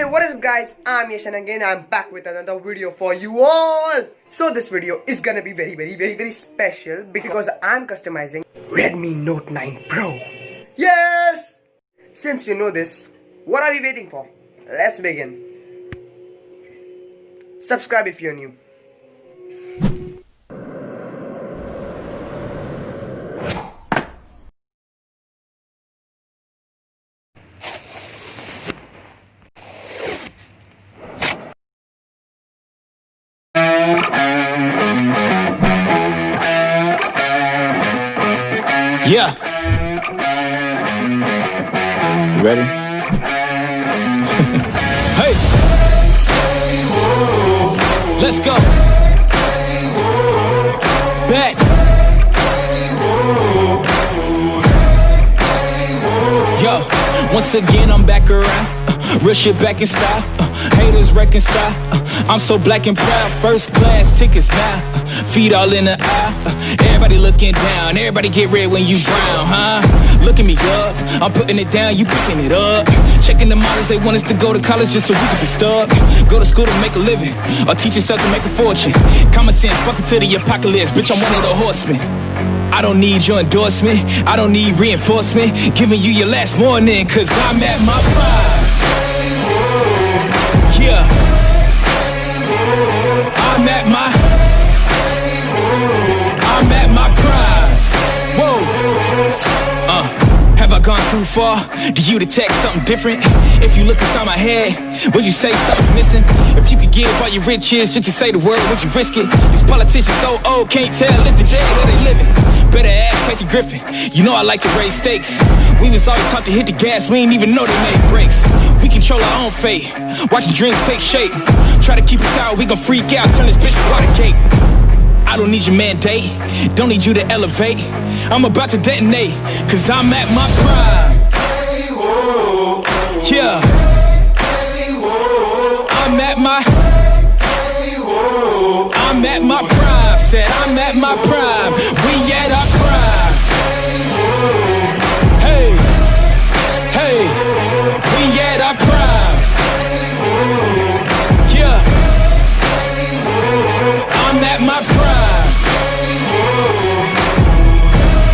What is up guys, I'm Yash and again I'm back with another video for you all. So this video is gonna be very special because I'm customizing Redmi Note 9 Pro. Yes! Since you know this, what are we waiting for? Let's begin. Subscribe if you're new. Yeah. You ready? Hey. Let's go. Back. Yo. Once again, I'm back around. Real shit back in style. Haters reconcile. I'm so black and proud. First class tickets now. Feet all in the aisle. Everybody looking down. Everybody get red when you drown, huh? Look at me up. I'm putting it down. You picking it up. Checking the models. They want us to go to college just so we can be stuck. Go to school to make a living, or teach yourself to make a fortune. Common sense. Welcome to the apocalypse. Bitch, I'm one of the horsemen. I don't need your endorsement. I don't need reinforcement. Giving you your last warning, cause I'm at my prime. Yeah. I'm at my prime. Whoa. Have I gone too far? Do you detect something different? If you look inside my head, would you say something's missing? If you could give all your riches just to say the word, would you risk it? These politicians so old, can't tell if the dead where they living. Better ask Kathy Griffin. You know I like to raise stakes. We was always taught to hit the gas, we ain't even know they made breaks. We control our own fate, watching dreams take shape. Try to keep us out, we gon' freak out, turn this bitch to Watergate. I don't need your mandate, don't need you to elevate. I'm about to detonate, cause I'm at my prime. Yeah. I'm at my prime. Said I'm at my prime. We at our prime. Hey, hey, we at our prime. Yeah. I'm at my prime.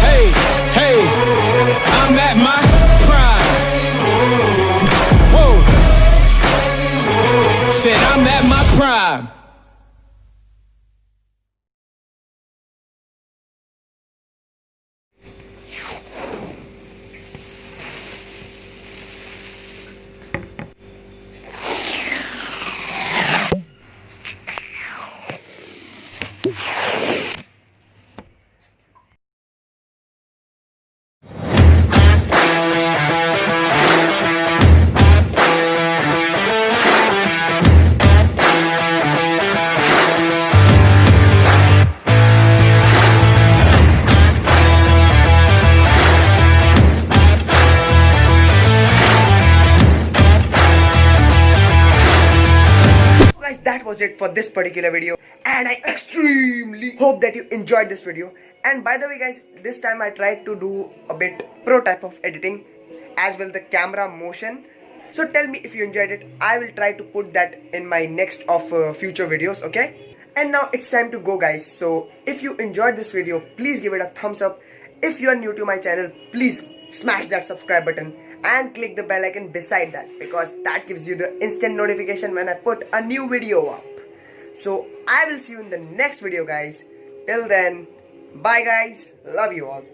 Hey, hey, I'm at my prime. Whoa. Said I'm at my prime. That was it for this particular video, and I extremely hope that you enjoyed this video. And by the way guys, this time I tried to do a bit pro type of editing as well the camera motion. So tell me if you enjoyed it. I will try to put that in my next of future videos, okay? And now it's time to go guys. So if you enjoyed this video, please give it a thumbs up. If you are new to my channel, please smash that subscribe button and click the bell icon beside that, because that gives you the instant notification when I put a new video up. So I will see you in the next video guys. Till then, bye guys, love you all.